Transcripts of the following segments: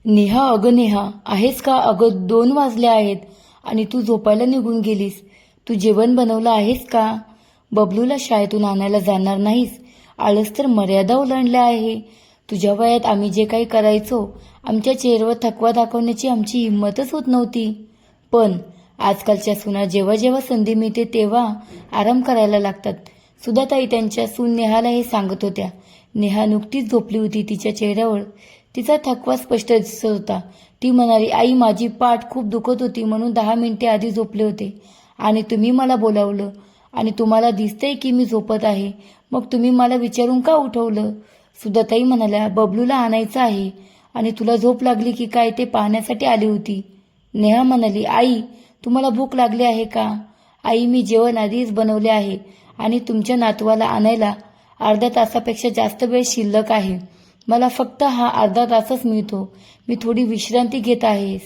नेहा, अगं नेहा, आहेस का? अगं 2 वाजले आहेत आणि तू झोपायला निघून गेलीस. तू जेवण बनवलं आहेस का? बबलूला शाळेतून आणायला जाणार नाहीस? आळस तर मर्यादा ओलांडल्या आहे. तुझ्या वयात आम्ही जे काही करायचो, आमच्या चेहऱ्यावर थकवा दाखवण्याची आमची हिंमतच होत नव्हती. पण आजकालच्या सुना जेव्हा जेव्हा संधी मिळते तेव्हा आराम करायला लागतात. सुधाताई त्यांच्या सून नेहाला हे सांगत होत्या. नेहा नुकतीच झोपली होती. तिच्या चेहऱ्यावर तिचा थकवा स्पष्ट दिसत होता. ती म्हणाली, आई, माझी पाठ खूप दुखत होती म्हणून 10 मिनिटे आधी झोपले होते आणि तुम्ही मला बोलावलं आणि तुम्हाला दिसतंय की मी झोपत आहे, मग तुम्ही मला विचारून का उठवलं? सुधाताई म्हणाल्या, बबलूला आणायचं आहे आणि तुला झोप लागली की काय ते पाहण्यासाठी आली होती. नेहा म्हणाली, आई, तुम्हाला भूक लागली आहे का? आई, मी जेवण आधीच बनवले आहे आणि तुमच्या नातवाला आणायला अर्ध्या तासापेक्षा जास्त वेळ शिल्लक आहे. मला फक्त हा अर्धा तासच मिळतो. मी थोडी विश्रांती घेत आहेस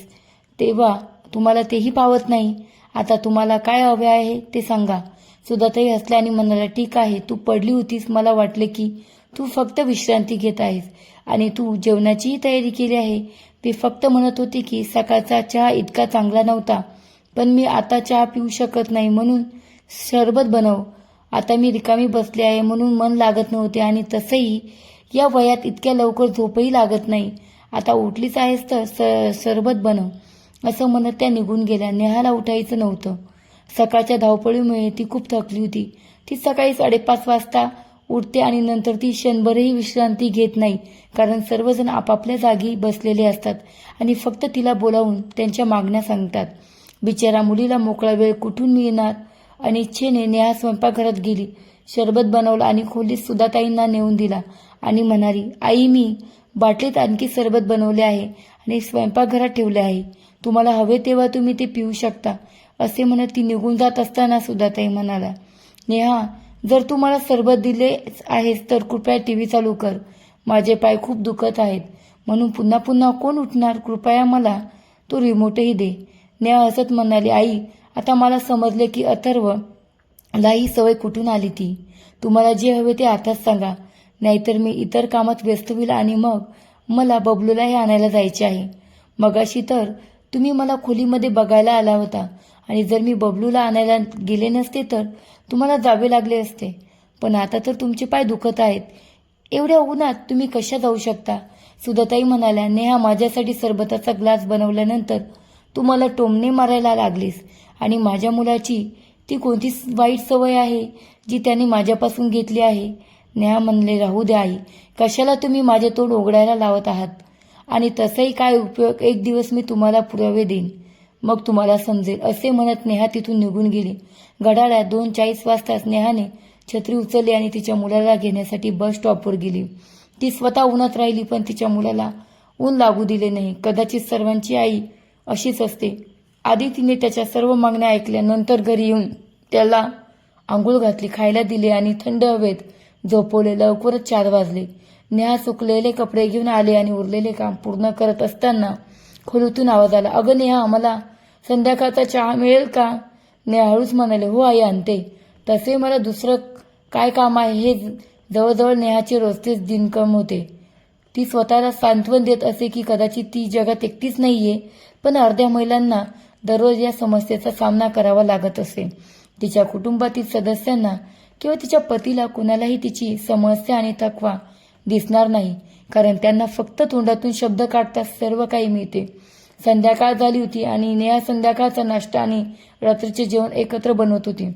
तेव्हा तुम्हाला तेही पावत नाही. आता तुम्हाला काय हवे आहे ते सांगा. सुधाताई हसल्या आणि म्हणाल्या, ठीक आहे, तू पडली होतीस, मला वाटले की तू फक्त विश्रांती घेत आहेस आणि तू जेवणाचीही तयारी केली आहे. मी फक्त म्हणत होते की सकाळचा चहा इतका चांगला नव्हता, पण मी आता चहा पिऊ शकत नाही म्हणून सरबत बनव. आता मी रिकामी बसले आहे म्हणून मन लागत नव्हते आणि तसंही या वयात इतक्या लवकर झोपही लागत नाही. आता उठलीच आहेस तर सरबत बनव, असं म्हणत त्या निघून गेल्या. नेहाला उठायचं नव्हतं. सकाळच्या धावपळीमुळे ती खूप थकली होती. ती सकाळी 5:30 वाजता उठते आणि नंतर ती क्षणभरही विश्रांती घेत नाही, कारण सर्वजण आपापल्या जागी बसलेले असतात आणि फक्त तिला बोलावून त्यांच्या मागण्या सांगतात. बिचारा मुलीला मोकळा वेळ कुठून मिळणार? अनिच्छेने नेहा स्वयंपाकघरात गेली. शरबत बनवलं आणि खोलीत सुधाताईंना नेऊन दिला आणि म्हणाली, आई, मी बाटलीत आणखी सरबत बनवले आहे आणि स्वयंपाकघरात ठेवले आहे. तुम्हाला हवे तेव्हा तुम्ही ते पिऊ शकता. असे म्हणत ती निघून जात असताना सुधाताई म्हणाला, नेहा, जर तू मला सरबत दिले आहेस तर कृपया टीव्ही चालू कर. माझे पाय खूप दुखत आहेत म्हणून पुन्हा पुन्हा कोण उठणार? कृपया मला तो रिमोटही दे. नेहा हसत म्हणाली, आई, आता मला समजले की अथर्वला ही सवय कुठून आली ती. तुम्हाला जे हवे ते आताच सांगा, नाहीतर मी इतर कामात व्यस्त होईल आणि मग मला बबलूलाही आणायला जायचे आहे. मगाशी तर तुम्ही मला खोलीमध्ये बघायला आला होता आणि जर मी बबलूला आणायला गेले नसते तर तुम्हाला जावे लागले असते. पण आता तर तुमचे पाय दुखत आहेत. एवढ्या उन्हात तुम्ही कशा जाऊ शकता? सुधाताई म्हणाल्या, नेहा, माझ्यासाठी सरबताचा ग्लास बनवल्यानंतर तू मला टोमणे मारायला लागलीस आणि माझ्या मुलाची ती कोणती वाईट सवय आहे जी त्याने माझ्यापासून घेतली आहे? नेहा म्हणले, राहू द्या आई, कशाला तुम्ही माझे तोंड उघडायला लावत आहात? आणि तसंही काय उपयोग? एक दिवस मी तुम्हाला पुरावे देईन, मग तुम्हाला समजेल. असे म्हणत नेहा तिथून निघून गेली. घड्याळात 2:40 वाजताच नेहाने छत्री उचलली आणि तिच्या मुलाला घेण्यासाठी बस स्टॉपवर गेली. ती स्वतः उन्हात राहिली पण तिच्या मुलाला ऊन लागू दिले नाही. कदाचित सर्वांची आई अशीच असते. आधी तिने त्याच्या सर्व मागण्या ऐकल्या, नंतर घरी येऊन त्याला आंघोळ घातली, खायला दिले आणि थंड हवेत झोपवले. लवकरच 4 वाजले. नेहा सुकलेले कपडे घेऊन आले आणि उरलेले काम पूर्ण करत असताना खोलीतून आवाज आला, अगं नेहा, मला संध्याकाळचा चहा मिळेल का? नेहा हळूच म्हणाले, हो आई, आणते. तसे मला दुसरं काय काम आहे? हे जवळजवळ नेहाचे रोजचेच दिनक्रम होते. ती स्वतःला सांत्वन देत असे की कदाचित ती जगात एकटीच नाहीये, पण अर्ध्या महिलांना दररोज या समस्येचा सामना करावा लागत असे. तिच्या कुटुंबातील सदस्यांना किंवा तिच्या पतीला कुणालाही तिची समस्या आणि थकवा दिसणार नाही, कारण त्यांना फक्त तोंडातून शब्द काढताच सर्व काही मिळते. संध्याकाळ झाली होती आणि नेहा संध्याकाळचा नाश्ता आणि रात्रीचे जेवण एकत्र बनवत होती.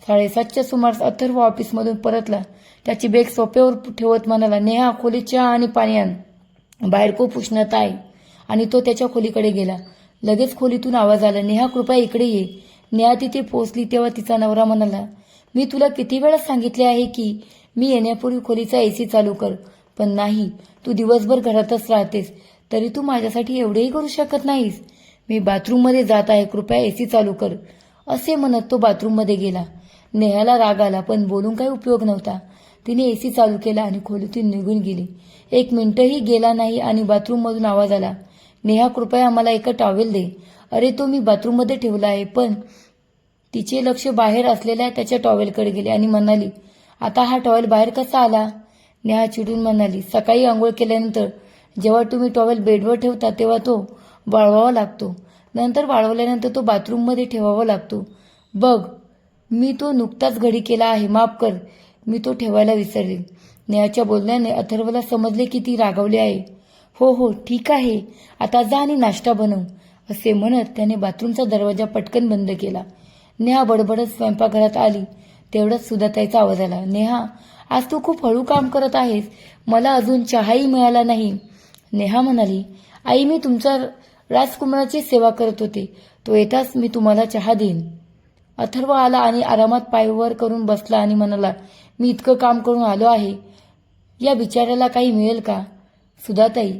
7:30च्या सुमारास अथर्व ऑफिसमधून परतला. त्याची बॅग सोफ्यावर ठेवत म्हणाला, नेहा, खोलीत चहा आणि पाणी आण. बाहेर खूप उष्णता आहे. आणि तो त्याच्या खोलीकडे गेला. लगेच खोलीतून आवाज आला, नेहा, कृपया इकडे ये. नेहा तिथे पोहोचली तेव्हा तिचा नवरा म्हणाला, मी तुला किती वेळा सांगितले आहे की मी येण्यापूर्वी खोलीचा एसी चालू कर, पण नाही, तू दिवसभर घरातच राहतेस, तरी तू माझ्यासाठी एवढेही करू शकत नाहीस. मी बाथरूममध्ये जात आहे, कृपया एसी चालू कर. असे म्हणत तो बाथरूममध्ये गेला. नेहाला राग आला पण बोलून काही उपयोग नव्हता. तिने एसी चालू केला आणि खोलीतून निघून गेली. 1 मिनिटही गेला नाही आणि बाथरूममधून आवाज आला, नेहा, कृपया मला एक टॉवेल दे. अरे, तो मी बाथरूममध्ये ठेवला आहे. पण तिचे लक्ष बाहेर असलेल्या त्याच्या टॉवेलकडे गेले आणि म्हणाली, आता हा टॉवेल बाहेर कसा आला? नेहा चिडून म्हणाली, सकाळी आंघोळ केल्यानंतर जेव्हा तुम्ही टॉवेल बेडवर ठेवता तेव्हा तो वाळवावा लागतो. नंतर वाळवल्यानंतर तो बाथरूममध्ये ठेवावा लागतो. बघ, मी तो नुकताच घडी केला आहे. माफ कर, मी तो ठेवायला विसरले. नेहाच्या बोलण्याने अथर्वला समजले की ती रागावली आहे. हो हो ठीक आहे, आता जा आणि नाश्ता बनव, असे म्हणत त्याने बाथरूमचा दरवाजा पटकन बंद केला. नेहा बडबडत स्वयंपाकघरात आली. तेवढ्याच सुधाताईचा आवाज आला. नेहा, आज तू खूप हळू काम करत आहेस. मला अजून चहाही मिळाला नाही. नेहा म्हणाली, आई, मी तुमच्या राजकुमाराची सेवा करत होते. तो येताच मी तुम्हाला चहा देईन. अथर्व आला आणि आरामात पायवर करून बसला आणि म्हणाला, मी इतकं काम करून आलो आहे, या बिचाऱ्याला काही मिळेल का? सुधाताई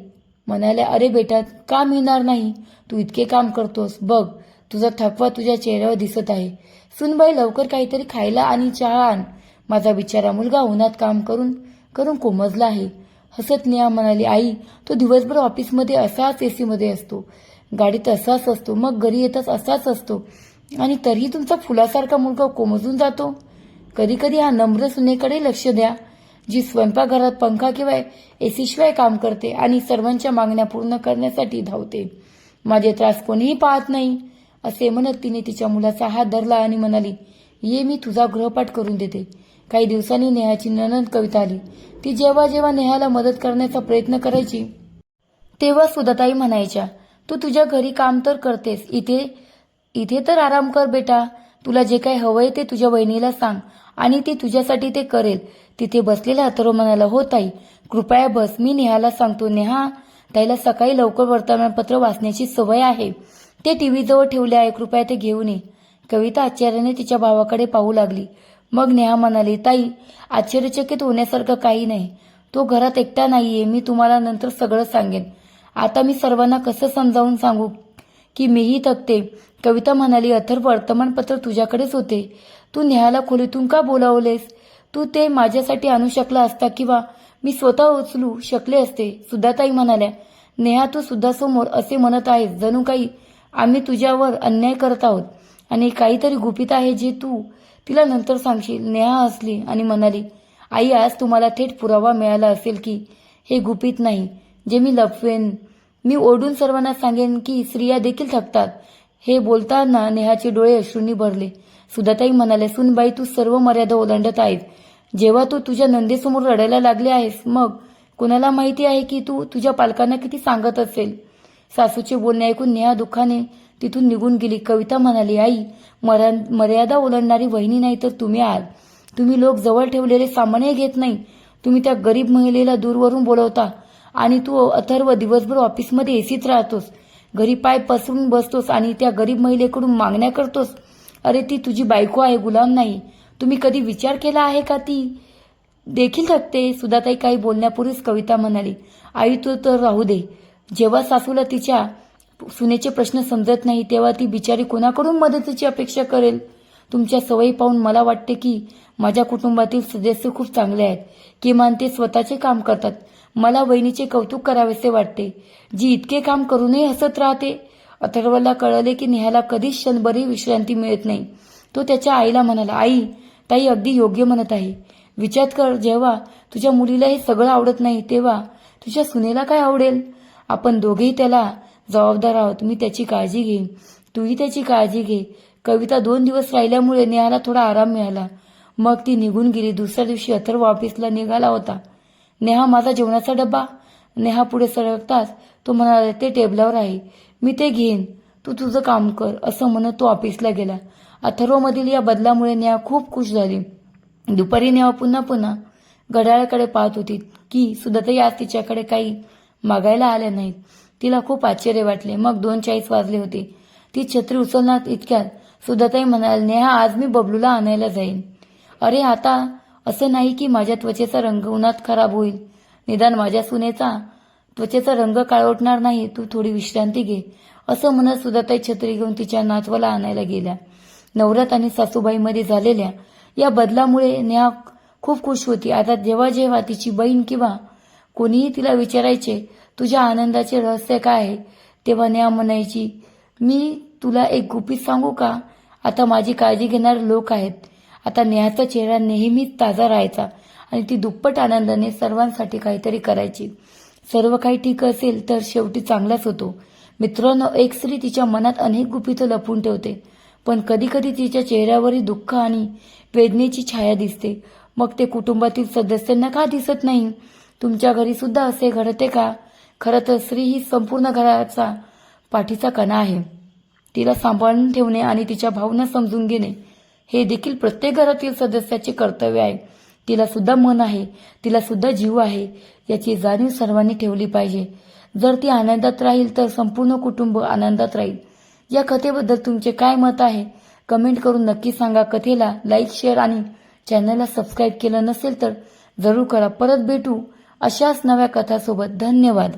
म्हणाल्या, अरे बेटा, का मिळणार नाही? तू इतके काम करतोस, बघ तुझा थकवा तुझ्या चेहऱ्यावर दिसत आहे. सुनबाई, लवकर काहीतरी खायला आणि चहा आण. माझा बिचारा मुलगा उन्हात काम करून करून कोमजला आहे. हसत नेहा म्हणाली, आई, तो दिवसभर ऑफिसमध्ये असाच एसीमध्ये असतो, गाडीत असाच असतो, मग घरी येताच असाच असतो, आणि तरीही तुमचा फुलासारखा मुलगा कोमजून जातो. कधी कधी हा नम्र सुनेकडे लक्ष द्या, जी स्वयंपाकघरात पंखा किंवा एसी शिवाय काम करते आणि सर्वांच्या मागण्या पूर्ण करण्यासाठी धावते. माझे त्रास कोणीही पाहत नाही, असे म्हणत तिने तिच्या मुलाचा हात धरला आणि म्हणाली, ये, मी तुझा गृहपाठ करून देते. काही दिवसांनी नेहाची नणंद कविता आली. ती जेव्हा जेव्हा नेहाला मदत करण्याचा प्रयत्न करायची तेव्हा सुधाताई म्हणायच्या, तू तुझ्या घरी काम तर करतेस, इथे तर आराम कर बेटा. तुला जे काही हवंय ते तुझ्या वहिनीला सांग आणि ती तुझ्यासाठी ते करेल. तिथे बसलेला अथर्व म्हणाला, हो ताई, कृपया बस, मी नेहाला सांगतो. नेहा, ताईला सकाळी लवकर वर्तमानपत्र वाचण्याची सवय आहे. ते टीव्ही जवळ ठेवले आहे, कृपया ते घेऊन ये. कविता आश्चर्याने तिच्या भावाकडे पाहू लागली. मग नेहा म्हणाली, ताई, आश्चर्यचकित होण्यासारखं काही नाही. तो घरात एकटा नाहीये. मी तुम्हाला नंतर सगळं सांगेन. आता मी सर्वांना कसं समजावून सांगू की मीही थकते. कविता म्हणाली, अथर्व, वर्तमानपत्र तुझ्याकडेच होते. तू नेहाला खोलीतून का बोलावलेस? तू ते माझ्यासाठी आणू शकला असता किंवा मी स्वतः उचलू शकले असते. सुधाताई म्हणाल्या, नेहा, तू सुद्धा समोर असे म्हणत आहेस जणू काही आम्ही तुझ्यावर अन्याय करत आहोत आणि काहीतरी गुपित आहे जे तू तिला नंतर सांगशील. नेहा हसली आणि म्हणाली, आई, आज तुम्हाला थेट पुरावा मिळाला असेल की हे गुपित नाही जे मी लपवेन. मी ओरडून सर्वांना सांगेन की स्त्रिया देखील थकतात. हे बोलताना नेहाचे डोळे अश्रूंनी भरले. सुधाताई म्हणाले, सुनबाई, तू सर्व मर्यादा ओलांडत आहेस. जेव्हा तू तुझ्या नंदेसमोर रडायला लागले आहेस, मग कुणाला माहिती आहे की तू तुझ्या पालकांना किती सांगत असेल. सासूचे बोलणे ऐकून नेहा दुःखाने तिथून निघून गेली. कविता म्हणाली, आई, मर्यादा ओलांडणारी वहिनी नाही तर तुम्ही आहात. तुम्ही लोक जवळ ठेवलेले सामान्य घेत नाही. तुम्ही त्या गरीब महिलेला दूरवरून बोलवता आणि तू अथर्व दिवसभर ऑफिसमध्ये एसीत राहतोस, घरी पाय पसरून बसतोस आणि त्या गरीब महिलेकडून मागण्या करतोस. अरे, ती तुझी बायको आहे, गुलाम नाही. तुम्ही कधी विचार केला आहे का ती देखील थकते? सुधाताई काही बोलण्यापूर्वीच कविता म्हणाली, आई, तू तर राहू दे. जेव्हा सासूला तिच्या सुनेचे प्रश्न समजत नाही तेव्हा ती बिचारी कोणाकडून मदतीची अपेक्षा करेल? तुमच्या सवयी पाहून मला वाटते की माझ्या कुटुंबातील सदस्य खूप चांगले आहेत. किमान ते स्वतःचे काम करतात. मला वहिनीचे कौतुक करावेसे वाटते, जी इतके काम करूनही हसत राहते. अथर्वला कळले की नेहाला कधीच क्षणभरही विश्रांती मिळत नाही. तो त्याच्या आईला म्हणाला, आई, ताई अगदी योग्य म्हणत आहे. विचार कर, जेव्हा तुझ्या मुलीला हे सगळं आवडत नाही तेव्हा तुझ्या सुनेला काय आवडेल? आपण दोघेही त्याला जबाबदार आहोत. मी त्याची काळजी घेईन, तूही त्याची काळजी घे. कविता 2 दिवस राहिल्यामुळे नेहाला थोडा आराम मिळाला. मग ती निघून गेली. दुसऱ्या दिवशी अथर्व ऑफिसला निघाला होता. नेहा, माझा जेवणाचा डब्बा. नेहा पुढे सरकताच तो म्हणाला, ते टेबलावर आहे, मी ते घेईन, तू तुझं काम कर, असं म्हणत तो ऑफिसला गेला. अथर्वमधील या बदलामुळे नेहा खूप खुश झाली. दुपारी नेहा पुन्हा घड्याळाकडे पाहत होती की सुधाताई आज तिच्याकडे काही मागायला आल्या नाहीत. तिला खूप आश्चर्य वाटले. मग 2:40 वाजले होते. ती छत्री उचलणार इतक्यात सुधाताई म्हणाली, नेहा, आज मी बबलूला आणायला जाईन. अरे, आता असं नाही की माझ्या त्वचेचा रंग उन्हात खराब होईल. निदान माझ्या सुनेचा त्वचेचा रंग काळवटणार नाही. तू थोडी विश्रांती घे, असं म्हणत सुधाताई छत्री घेऊन तिच्या नातवाला आणायला गेल्या. नवरात आणि सासूबाईमध्ये झालेल्या या बदलामुळे नेहा खूप खुश होती. आता जेव्हा जेव्हा तिची बहीण किंवा कोणीही तिला विचारायचे, तुझ्या आनंदाचे रहस्य काय आहे, तेव्हा नेहा म्हणायची, मी तुला एक गुपित सांगू का? आता माझी काळजी घेणारे लोक आहेत. आता नेहाचा चेहरा नेहमीच ताजा राहायचा आणि ती दुप्पट आनंदाने सर्वांसाठी काहीतरी करायची. सर्व काही ठीक असेल तर शेवटी चांगलाच होतो. मित्रांनो, एक स्त्री तिच्या मनात अनेक गुपितं लपवून ठेवते, पण कधी कधी तिच्या चेहऱ्यावरही दुःख आणि वेदनेची छाया दिसते. मग ते कुटुंबातील सदस्यांना का दिसत नाही? तुमच्या घरी सुद्धा असे घडते का? खरं तर स्त्री ही संपूर्ण घराचा पाठीचा कणा आहे. तिला सांभाळून ठेवणे आणि तिच्या भावना समजून घेणे हे देखील प्रत्येक घरातील सदस्याचे कर्तव्य आहे. तिला सुद्धा मन आहे, तिला सुद्धा जीव आहे, याची जाणीव सर्वांनी ठेवली पाहिजे. जर ती आनंदात राहील तर संपूर्ण कुटुंब आनंदात राहील. या कथेबद्दल तुमचे काय मत आहे? कमेंट करून नक्की सांगा. कथेला लाईक, शेअर आणि चॅनलला सबस्क्राईब केलं नसेल तर जरूर करा. परत भेटू अशाच नव्या कथासोबत. धन्यवाद.